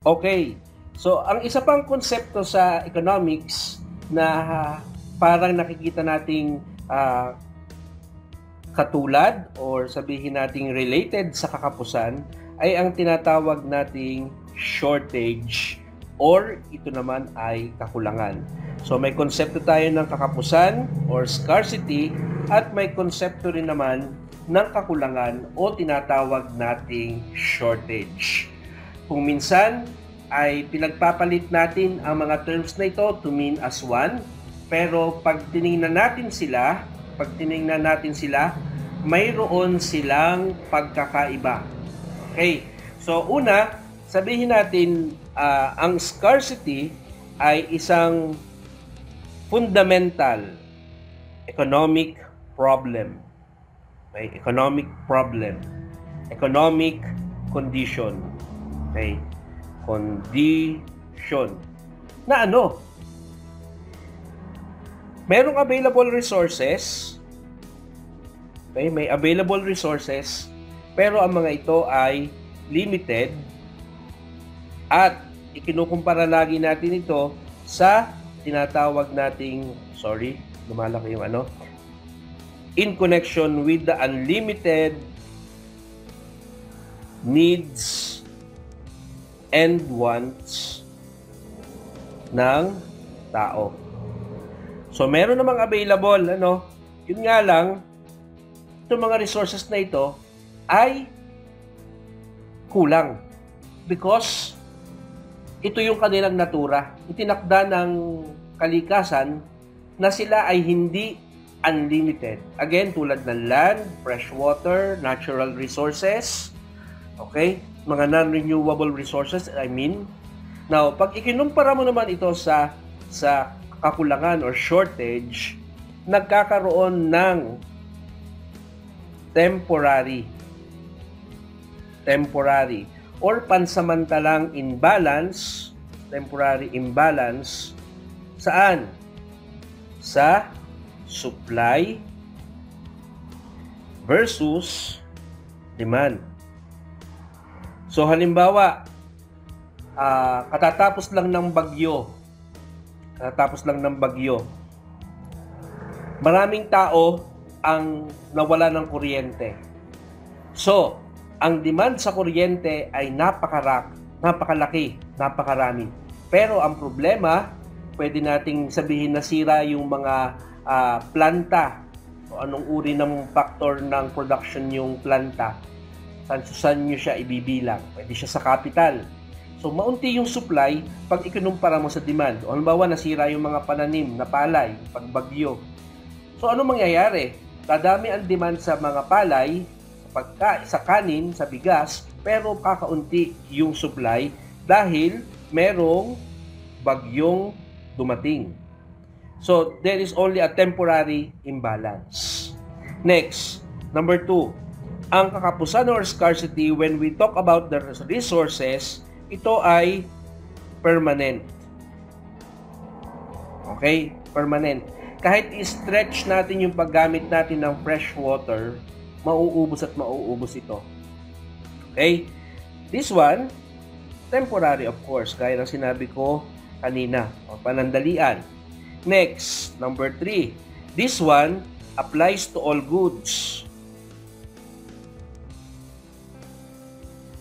Okay. So, ang isa pang konsepto sa economics na parang nakikita nating katulad or sabihin nating related sa kakapusan ay ang tinatawag nating shortage or ito naman ay kakulangan. So may konsepto tayo ng kakapusan or scarcity at may konsepto rin naman ng kakulangan o tinatawag nating shortage. Kung minsan ay pinagpapalit natin ang mga terms na ito to mean as one, pero pag tiningnan natin sila, mayroon silang pagkakaiba. Okay. So una, sabihin natin ang scarcity ay isang fundamental economic problem. Okay? Economic problem. Economic condition. Okay? Condition. Na ano? Merong available resources. Okay? May available resources, pero ang mga ito ay limited at ikinukumpara lagi natin ito sa tinatawag nating, lumalaki yung in connection with the unlimited needs and wants ng tao. So meron namang available, yun nga lang, itong mga resources na ito ay kulang because ito yung kanilang natura. Itinakda ng kalikasan na sila ay hindi unlimited. Again, tulad ng land, fresh water, natural resources, okay? Mga non-renewable resources, Now, pag ikinumpara mo naman ito sa kakulangan or shortage, nagkakaroon ng temporary or pansamantalang temporary imbalance saan? Sa supply versus demand. So halimbawa, katatapos lang ng bagyo. Maraming tao ang nawala ng kuryente. So, ang demand sa kuryente ay napakalaki, napakarami. Pero ang problema, pwede nating sabihin na sira yung mga planta. So, anong uri ng factor ng production yung planta? Saan nyo siya ibibilang? Pwede siya sa capital. So, maunti yung supply pag ikinumpara mo sa demand. O halimbawa, nasira yung mga pananim na palay pag bagyo. So, ano mangyayari? Dadami ang demand sa mga palay, sa kanin, sa bigas, pero kakaunti yung supply dahil merong bagyong dumating. So, there is only a temporary imbalance. Next, number 2. Ang kakapusan or scarcity, when we talk about the resources, ito ay permanent. Okay? Permanent. Kahit i-stretch natin yung paggamit natin ng fresh water, mauubos at mauubos ito. Okay? This one, temporary of course, gaya ng sinabi ko kanina, o panandalian. Next, number 3. This one applies to all goods.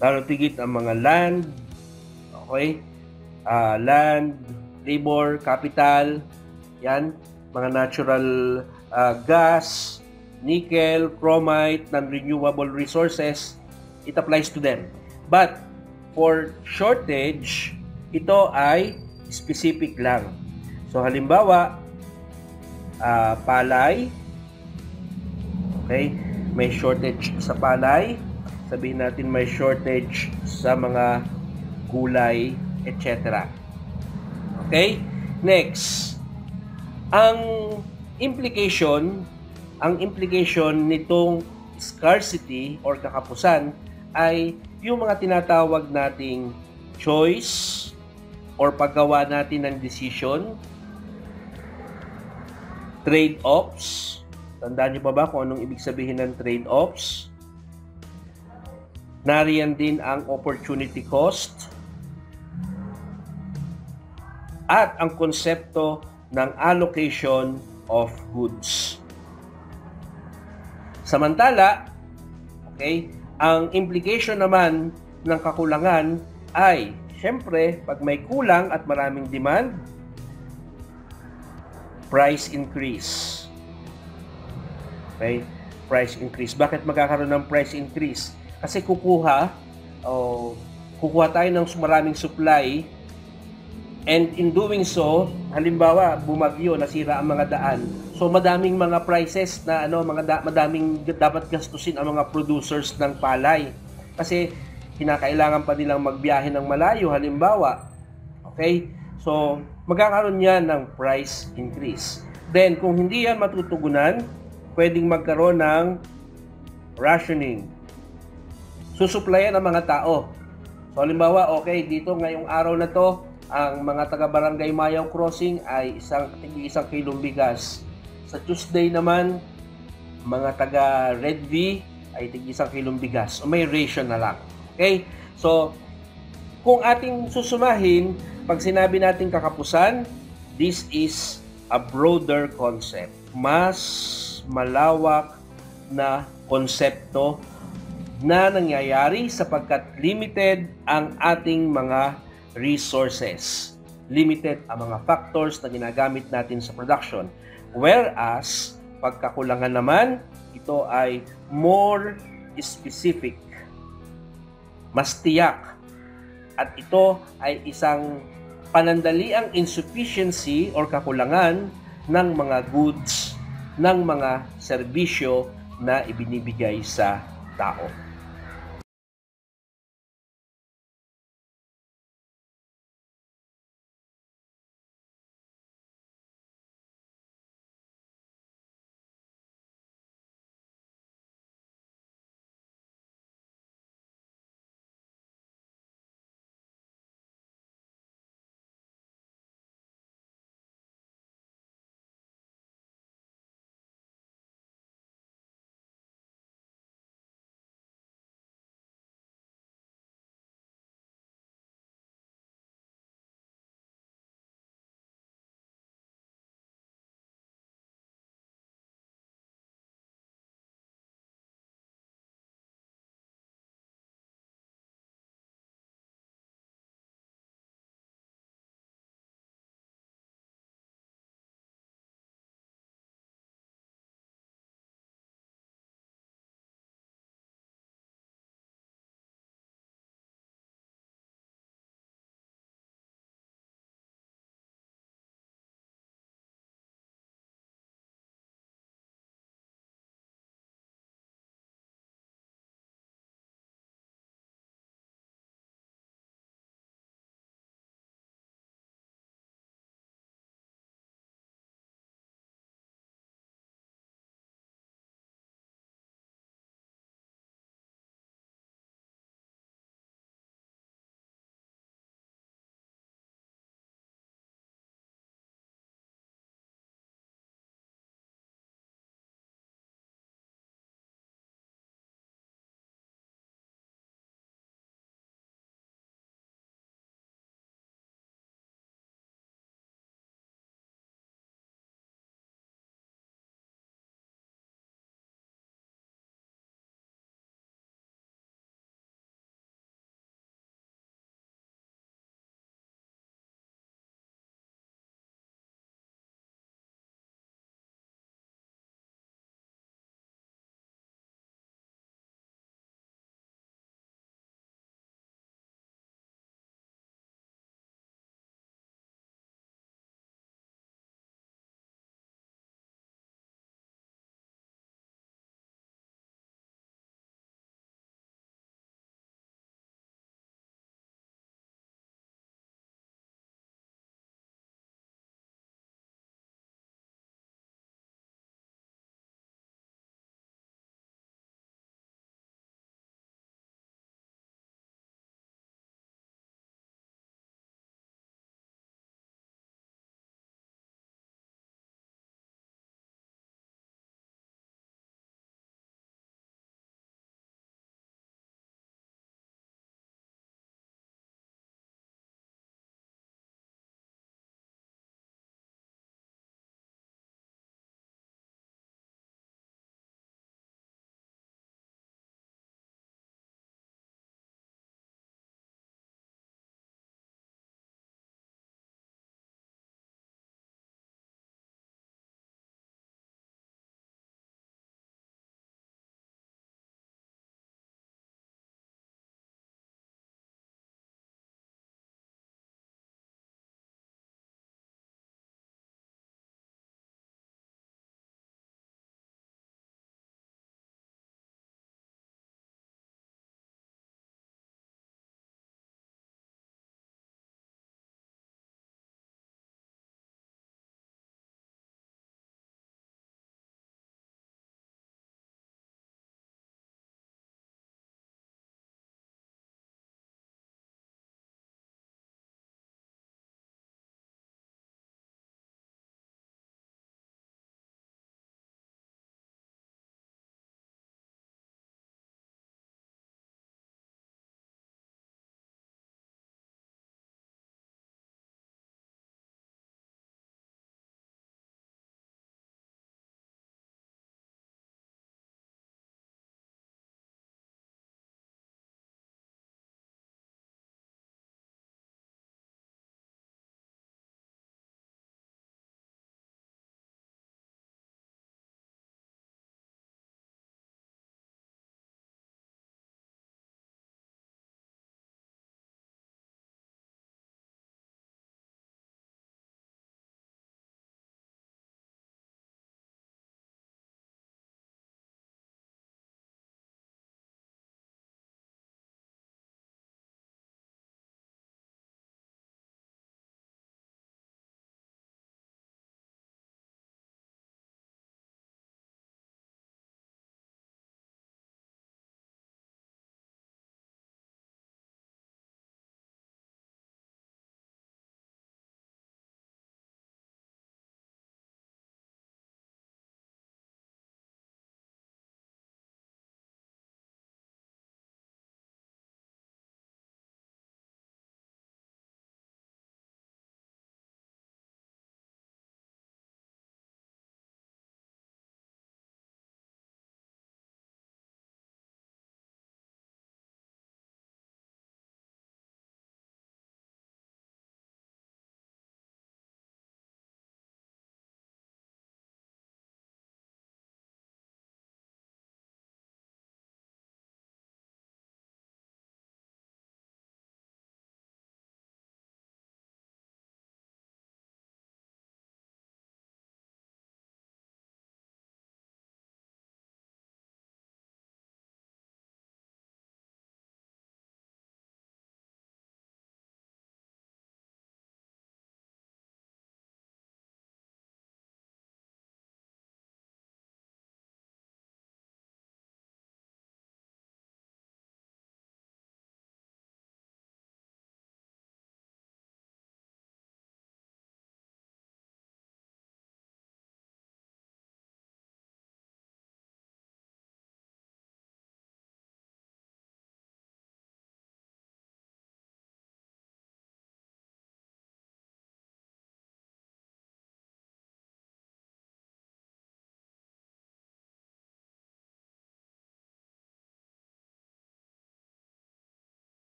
Lalo tigit ang mga land, okay? Land, labor, capital, yan, mga natural gas, nickel, chromite, non-renewable resources, it applies to them. But for shortage, ito ay specific lang. So halimbawa, palay, okay, may shortage sa palay, sabihin natin may shortage sa mga gulay, etc. Okay? Next, ang implication nitong scarcity or kakapusan ay yung mga tinatawag nating choice or paggawa natin ng decision, trade-offs. Tandaan niyo pa ba kung anong ibig sabihin ng trade-offs? Nariyan din ang opportunity cost, at ang konsepto ng allocation of goods. Samantala, okay, ang implication naman ng kakulangan ay, syempre, pag may kulang at maraming demand, price increase. Okay? Price increase. Bakit magkakaroon ng price increase? Kasi kukuha tayo ng maraming supply, and in doing so, halimbawa, bumagyo, nasira ang mga daan. So madaming mga prices na madaming dapat gastusin ang mga producers ng palay. Kasi kinakailangan pa nilang magbiyahe ng malayo, halimbawa. Okay? So magkakaroon yan ng price increase. Then kung hindi yan matutugunan, pwedeng magkaroon ng rationing. Susuplayan ang mga tao. So halimbawa, okay, dito ngayong araw na to, ang mga taga-barangay Mayaw Crossing ay isang kilong bigas. Sa Tuesday naman, mga taga Red V ay isang kilong bigas. O may ration na lang. Okay? So, kung ating susumahin, pag sinabi natin kakapusan, this is a broader concept. Mas malawak na konsepto na nangyayari sapagkat limited ang ating mga resources. Limited ang mga factors na ginagamit natin sa production. Whereas, pagkakulangan naman, ito ay more specific, mas tiyak. At ito ay isang panandaliang insufficiency or kakulangan ng mga goods, ng mga serbisyo na ibinibigay sa tao.